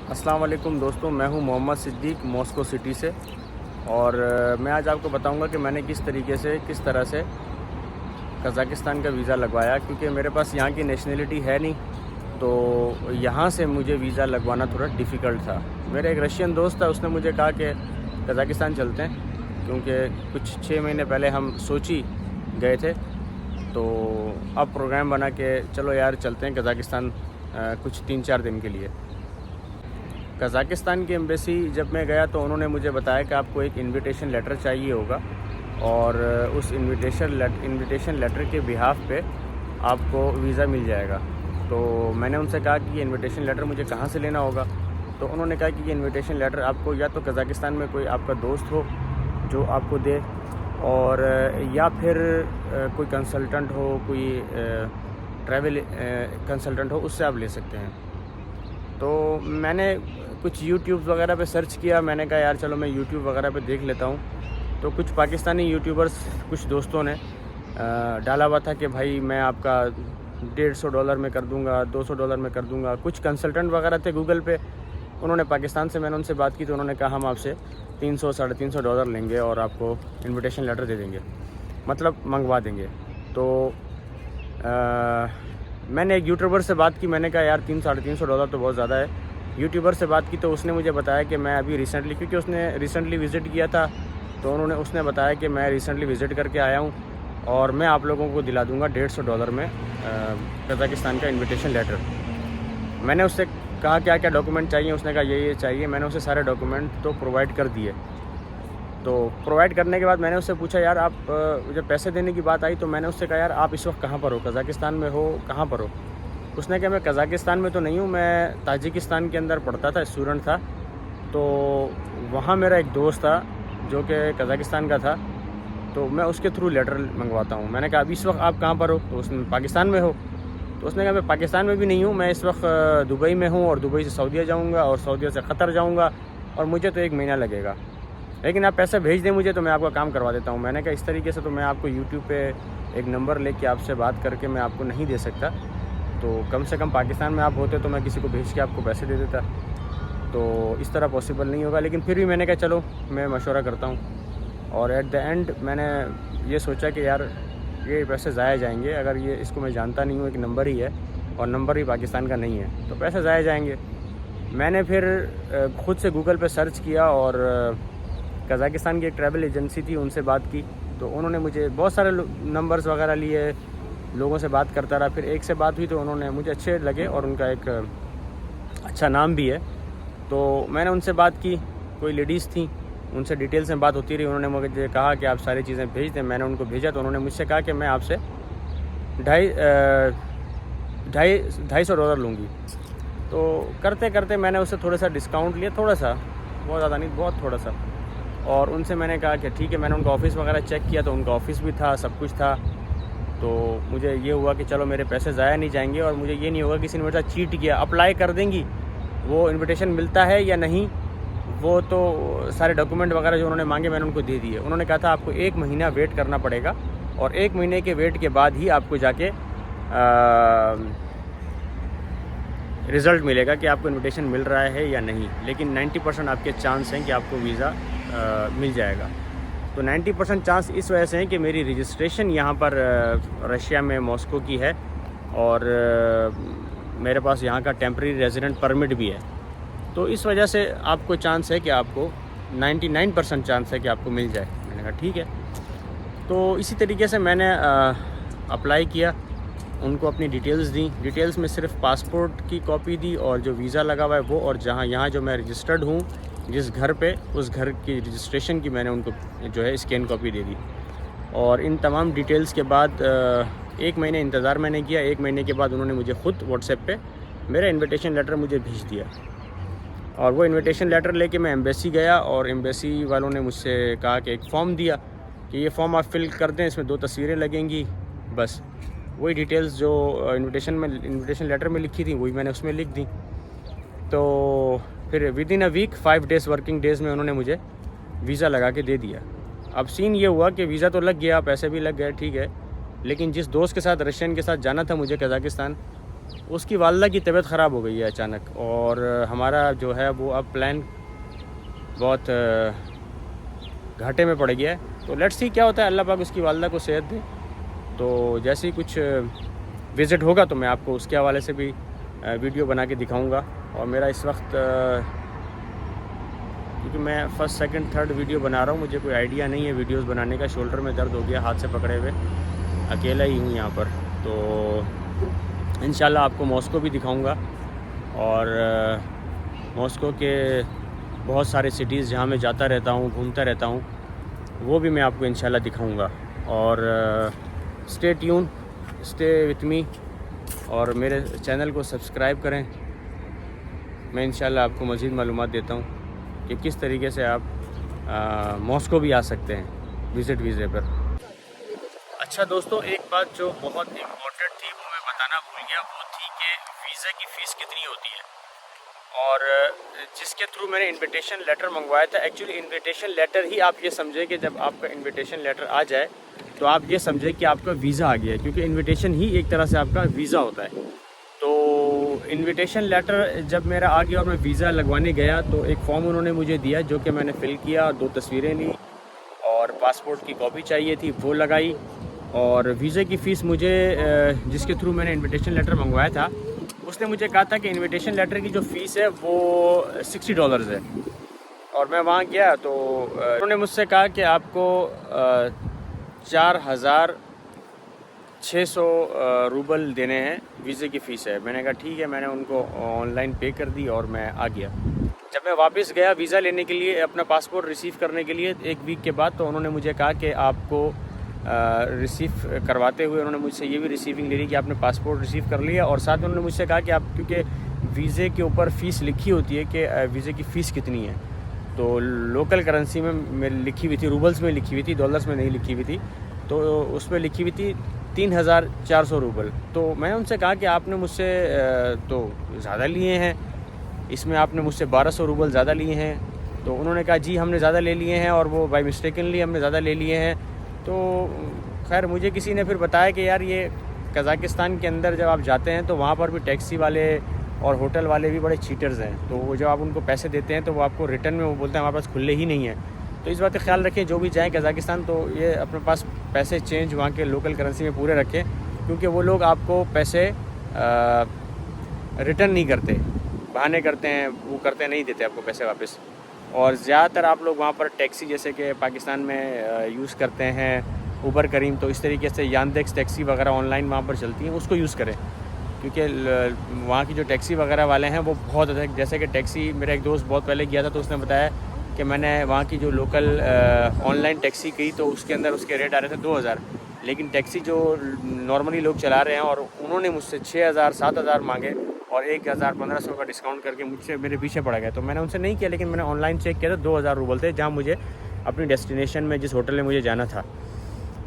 السلام علیکم دوستوں، میں ہوں محمد صدیق ماسکو سٹی سے، اور میں آج آپ کو بتاؤں گا کہ میں نے کس طرح سے قزاقستان کا ویزا لگوایا، کیونکہ میرے پاس یہاں کی نیشنلٹی ہے نہیں، تو یہاں سے مجھے ویزا لگوانا تھوڑا ڈیفیکلٹ تھا۔ میرا ایک رشین دوست تھا، اس نے مجھے کہا کہ قزاقستان چلتے ہیں، کیونکہ کچھ 6 مہینے پہلے ہم سوچی گئے تھے، تو اب پروگرام بنا کہ چلو یار چلتے ہیں قزاقستان کچھ 3-4 دن کے لیے۔ قزاقستان کی ایمبیسی جب میں گیا تو انہوں نے مجھے بتایا کہ آپ کو ایک انویٹیشن لیٹر چاہیے ہوگا، اور اس انویٹیشن لیٹر کے بہاف پہ آپ کو ویزا مل جائے گا۔ تو میں نے ان سے کہا کہ یہ انویٹیشن لیٹر مجھے کہاں سے لینا ہوگا؟ تو انہوں نے کہا کہ یہ انویٹیشن لیٹر آپ کو یا تو قزاقستان میں کوئی آپ کا دوست ہو جو آپ کو دے، اور یا پھر کوئی کنسلٹنٹ ہو، کوئی ٹریول کنسلٹنٹ ہو، اس سے آپ لے سکتے ہیں۔ تو میں نے کچھ یوٹیوب وغیرہ پہ سرچ کیا، میں نے کہا یار چلو میں یوٹیوب وغیرہ پہ دیکھ لیتا ہوں۔ تو کچھ پاکستانی یوٹیوبرز، کچھ دوستوں نے ڈالا ہوا تھا کہ بھائی میں آپ کا $150 میں کر دوں گا، $200 میں کر دوں گا۔ کچھ کنسلٹنٹ وغیرہ تھے گوگل پہ، انہوں نے پاکستان سے، میں نے ان سے بات کی تو انہوں نے کہا ہم آپ سے $300-350 لیں گے اور آپ کو انویٹیشن لیٹر دے دیں گے، مطلب منگوا دیں گے۔ تو میں نے ایک یوٹیوبر سے بات کی، میں نے کہا یار $300-350 تو بہت زیادہ ہے۔ یوٹیوبر سے بات کی تو اس نے مجھے بتایا کہ میں ابھی ریسنٹلی، کیونکہ اس نے ریسنٹلی وزٹ کیا تھا، تو اس نے بتایا کہ میں ریسنٹلی وزٹ کر کے آیا ہوں، اور میں آپ لوگوں کو دلا دوں گا $150 میں قزاقستان کا انویٹیشن لیٹر۔ میں نے اس سے کہا کیا کیا ڈاکومنٹ چاہیے، اس نے کہا یہ چاہیے۔ میں نے اسے سارے ڈاکومنٹ تو پرووائڈ کر دیے۔ تو پرووائڈ کرنے کے بعد میں نے اس سے پوچھا یار آپ جب پیسے دینے کی بات آئی تو میں نے اس سے کہا یار آپ اس وقت کہاں پر ہو، قزاقستان میں ہو، کہاں پر ہو؟ اس نے کہا میں قزاقستان میں تو نہیں ہوں، میں تاجکستان کے اندر پڑھتا تھا، اسٹوڈنٹ تھا، تو وہاں میرا ایک دوست تھا جو کہ قزاقستان کا تھا، تو میں اس کے تھرو لیٹر منگواتا ہوں۔ میں نے کہا ابھی اس وقت آپ کہاں پر ہو؟ تو اس نے پاکستان میں ہو؟ تو اس نے کہا میں پاکستان میں بھی نہیں ہوں، میں اس وقت دبئی میں ہوں، اور دبئی سے سعودیہ جاؤں گا، اور سعودیہ سے قطر جاؤں گا، اور مجھے تو 1 مہینہ لگے گا، لیکن آپ پیسے بھیج دیں مجھے تو میں آپ کا کام کروا دیتا ہوں۔ میں نے کہا اس طریقے سے تو میں آپ کو یوٹیوب پہ ایک نمبر لے کے آپ سے بات کر کے میں آپ کو نہیں دے سکتا، تو کم سے کم پاکستان میں آپ ہوتے تو میں کسی کو بھیج کے آپ کو پیسے دے دیتا، تو اس طرح پاسبل نہیں ہوگا۔ لیکن پھر بھی میں نے کہا چلو میں مشورہ کرتا ہوں، اور ایٹ دا اینڈ میں نے یہ سوچا کہ یار یہ پیسے ضائع جائیں گے، اگر اس کو میں جانتا نہیں ہوں، ایک نمبر ہی ہے اور نمبر بھی پاکستان کا نہیں ہے، تو پیسے ضائع جائیں گے۔ میں نے پھر خود سے گوگل پہ سرچ کیا، اور قزاقستان کی ایک ٹریول ایجنسی تھی، ان سے بات کی، تو انہوں نے مجھے بہت سارے نمبرز وغیرہ لیے، لوگوں سے بات کرتا رہا، پھر ایک سے بات ہوئی تو انہوں نے مجھے اچھے لگے، اور ان کا ایک اچھا نام بھی ہے، تو میں نے ان سے بات کی۔ کوئی لیڈیز تھیں، ان سے ڈیٹیلز میں بات ہوتی رہی، انہوں نے مجھے کہا کہ آپ ساری چیزیں بھیج دیں۔ میں نے ان کو بھیجا تو انہوں نے مجھ سے کہا کہ میں آپ سے $250 لوں گی۔ تو کرتے کرتے میں نے اس سے تھوڑا سا ڈسکاؤنٹ لیا، تھوڑا سا، بہت زیادہ نہیں، بہت تھوڑا سا، اور ان سے میں نے کہا کہ ٹھیک ہے۔ میں نے ان کا آفس وغیرہ چیک کیا تو ان کا آفس بھی تھا، سب کچھ تھا، تو مجھے یہ ہوا کہ چلو میرے پیسے ضائع نہیں جائیں گے، اور مجھے یہ نہیں ہوگا کسی نے میرے ساتھ چیٹ کیا۔ اپلائی کر دیں گی، وہ انویٹیشن ملتا ہے یا نہیں، وہ تو سارے ڈاکومنٹ وغیرہ جو انہوں نے مانگے میں نے ان کو دے دیے۔ انہوں نے کہا تھا آپ کو 1 مہینہ ویٹ کرنا پڑے گا، اور 1 مہینے کے ویٹ کے بعد ہی آپ کو جا کے رزلٹ ملے گا کہ آپ کو انویٹیشن مل رہا ہے یا نہیں، لیکن 90% آپ کے چانس ہیں کہ آپ کو ویزا مل جائے گا۔ تو 90% چانس اس وجہ سے ہیں کہ میری رجسٹریشن یہاں پر رشیا میں ماسکو کی ہے، اور میرے پاس یہاں کا ٹیمپریری ریزیڈنٹ پرمٹ بھی ہے، تو اس وجہ سے آپ کو چانس ہے کہ آپ کو 99% چانس ہے کہ آپ کو مل جائے۔ میں نے کہا ٹھیک ہے۔ تو اسی طریقے سے میں نے اپلائی کیا، ان کو اپنی ڈیٹیلز دیں، ڈیٹیلز میں صرف پاسپورٹ کی کاپی دی، اور جو ویزا لگا ہوا ہے وہ، اور یہاں جو میں رجسٹرڈ ہوں جس گھر پہ، اس گھر کی رجسٹریشن کی میں نے ان کو جو ہے اسکین کاپی دے دی، اور ان تمام ڈیٹیلز کے بعد 1 مہینے انتظار میں نے کیا۔ 1 مہینے کے بعد انہوں نے مجھے خود واٹس ایپ پہ میرا انویٹیشن لیٹر مجھے بھیج دیا، اور وہ انویٹیشن لیٹر لے کے میں ایمبیسی گیا، اور ایمبیسی والوں نے مجھ سے کہا کہ ایک فارم دیا کہ یہ فارم آپ فل کر دیں، اس میں 2 تصویریں لگیں گی، بس وہی ڈیٹیلز جو انویٹیشن لیٹر میں لکھی تھیں وہی میں نے اس میں لکھ دی۔ تو پھر ودن اے ویک 5 ڈیز ورکنگ ڈیز میں انہوں نے مجھے ویزا لگا کے دے دیا۔ اب سین یہ ہوا کہ ویزا تو لگ گیا، پیسے بھی لگ گئے، ٹھیک ہے، لیکن جس دوست کے ساتھ، رشین کے ساتھ جانا تھا مجھے قزاقستان، اس کی والدہ کی طبیعت خراب ہو گئی ہے اچانک، اور ہمارا جو ہے وہ اب پلان بہت گھاٹے میں پڑ گیا ہے. تو لیٹس سی کیا ہوتا ہے، اللہ پاک اس کی والدہ کو صحت دے. تو جیسے ہی کچھ وزٹ ہوگا تو میں آپ کو اس کے حوالے سے بھی ویڈیو بنا کے دکھاؤں گا. اور میرا اس وقت کیونکہ میں فرسٹ سیکنڈ تھرڈ ویڈیو بنا رہا ہوں، مجھے کوئی آئیڈیا نہیں ہے ویڈیوز بنانے کا. شولڈر میں درد ہو گیا ہاتھ سے پکڑے ہوئے، اکیلا ہی ہوں یہاں پر. تو انشاءاللہ آپ کو ماسکو بھی دکھاؤں گا، اور ماسکو کے بہت سارے سٹیز جہاں میں جاتا رہتا ہوں، گھومتا رہتا ہوں، وہ بھی میں آپ کو انشاءاللہ دکھاؤں گا. اور stay tune, stay with me, اور میرے چینل کو سبسکرائب کریں. میں انشاءاللہ آپ کو مزید معلومات دیتا ہوں کہ کس طریقے سے آپ ماسکو بھی آ سکتے ہیں وزٹ ویزے پر. اچھا دوستو، ایک بات جو بہت امپورٹنٹ تھی وہ میں بتانا بھول گیا، وہ تھی کہ ویزا کی فیس کتنی ہوتی ہے. اور جس کے تھرو میں نے انویٹیشن لیٹر منگوایا تھا، ایکچولی انویٹیشن لیٹر ہی آپ یہ سمجھیں کہ جب آپ کا انویٹیشن لیٹر آ جائے تو آپ یہ سمجھیں کہ آپ کا ویزا آ گیا ہے، کیونکہ انویٹیشن ہی ایک طرح سے آپ کا ویزا ہوتا ہے. تو انویٹیشن لیٹر جب میرا آ گیا اور میں ویزا لگوانے گیا تو ایک فارم انہوں نے مجھے دیا جو کہ میں نے فل کیا، 2 تصویریں لی اور پاسپورٹ کی کاپی چاہیے تھی وہ لگائی. اور ویزے کی فیس مجھے جس کے تھرو میں نے انویٹیشن لیٹر منگوایا تھا اس نے مجھے کہا تھا کہ انویٹیشن لیٹر کی جو فیس ہے وہ $60 ہے. اور میں وہاں گیا تو انہوں نے مجھ سے کہا کہ آپ کو 4,600 روبل دینے ہیں، ویزے کی فیس ہے. میں نے کہا ٹھیک ہے، میں نے ان کو آن لائن پے کر دی اور میں آ گیا. جب میں واپس گیا ویزا لینے کے لیے، اپنا پاسپورٹ ریسیو کرنے کے لیے 1 ویک کے بعد، تو انہوں نے مجھے کہا کہ آپ کو ریسیو کرواتے ہوئے انہوں نے مجھ سے یہ بھی ریسیونگ لے لی کہ آپ نے پاسپورٹ ریسیو کر لیا. اور ساتھ میں انہوں نے مجھ سے کہا کہ آپ، کیونکہ ویزے کے اوپر فیس لکھی ہوتی ہے کہ ویزے کی فیس کتنی ہے، تو لوکل کرنسی میں لکھی ہوئی تھی، روبلز میں لکھی ہوئی تھی، ڈالرز میں نہیں لکھی ہوئی تھی. تو اس میں لکھی ہوئی تھی 3,400 روبل. تو میں نے ان سے کہا کہ آپ نے مجھ سے تو زیادہ لیے ہیں، اس میں آپ نے مجھ سے 1,200 روبل زیادہ لیے ہیں. تو انہوں نے کہا جی ہم نے زیادہ لے لیے ہیں، اور وہ بائی مسٹیکنلی ہم نے زیادہ لے لیے ہیں. تو خیر مجھے کسی نے پھر بتایا کہ یار یہ قزاقستان کے اندر جب آپ جاتے ہیں تو وہاں پر بھی ٹیکسی والے اور ہوٹل والے بھی بڑے چیٹرز ہیں. تو وہ جب آپ ان کو پیسے دیتے ہیں تو وہ آپ کو ریٹرن میں وہ بولتے ہیں ہمارے پاس کھلے ہی نہیں ہیں. تو اس بات کا خیال رکھیں جو بھی جائیں قزاقستان تو یہ اپنے پاس پیسے چینج وہاں کے لوکل کرنسی میں پورے رکھیں، کیونکہ وہ لوگ آپ کو پیسے ریٹرن نہیں کرتے، بہانے کرتے ہیں، وہ کرتے نہیں دیتے آپ کو پیسے واپس. اور زیادہ تر آپ لوگ وہاں پر ٹیکسی جیسے کہ پاکستان میں یوز کرتے ہیں اوبر کریم، تو اس طریقے سے یاندیکس ٹیکسی وغیرہ آن لائن وہاں پر چلتی ہیں، اس کو یوز کریں. کیونکہ وہاں کی جو ٹیکسی وغیرہ والے ہیں وہ بہت ادھک، جیسے کہ ٹیکسی میرا ایک دوست بہت پہلے گیا تھا تو اس نے بتایا کہ میں نے وہاں کی جو لوکل آن لائن ٹیکسی کی تو اس کے اندر اس کے ریٹ آ رہے تھے 2,000، لیکن ٹیکسی جو نارملی لوگ چلا رہے ہیں اور انہوں نے مجھ سے 6,000 7,000 مانگے اور 1,000 1,500 کا ڈسکاؤنٹ کر کے مجھ سے میرے پیچھے پڑ گئے. تو میں نے ان سے نہیں کیا، لیکن میں نے آن لائن چیک کیا تھا 2,000 روبل تھے جہاں مجھے اپنی ڈیسٹینیشن میں جس ہوٹل میں مجھے جانا تھا.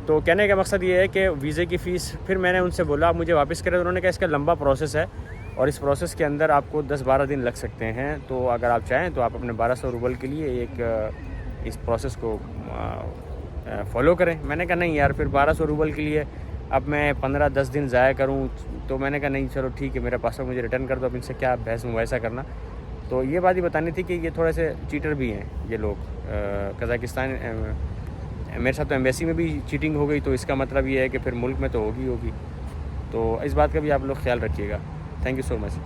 تو کہنے کا مقصد یہ ہے کہ ویزے کی فیس، پھر میں نے ان سے بولا آپ مجھے واپس کریں، تو انہوں نے کہا اس کا لمبا پروسیس ہے اور اس پروسیس کے اندر آپ کو 10-12 دن لگ سکتے ہیں. تو اگر آپ چاہیں تو آپ اپنے 1,200 روبل کے لیے ایک اس پروسیس کو فالو کریں. میں نے کہا نہیں یار، پھر 1,200 روبل کے لیے اب میں 15-10 دن ضائع کروں. تو میں نے کہا نہیں چلو ٹھیک ہے، میرا پاسپورٹ مجھے ریٹرن کر دو، اب ان سے کیا بحث مباحثہ کرنا. تو یہ بات ہی بتانی تھی کہ یہ تھوڑے سے چیٹر بھی ہیں یہ لوگ. قزاقستان میرے ساتھ تو ایمبیسی میں بھی چیٹنگ ہو گئی، تو اس کا مطلب یہ ہے کہ پھر ملک میں تو ہوگی. تو اس بات کا بھی آپ لوگ خیال رکھیے گا. Thank you so much.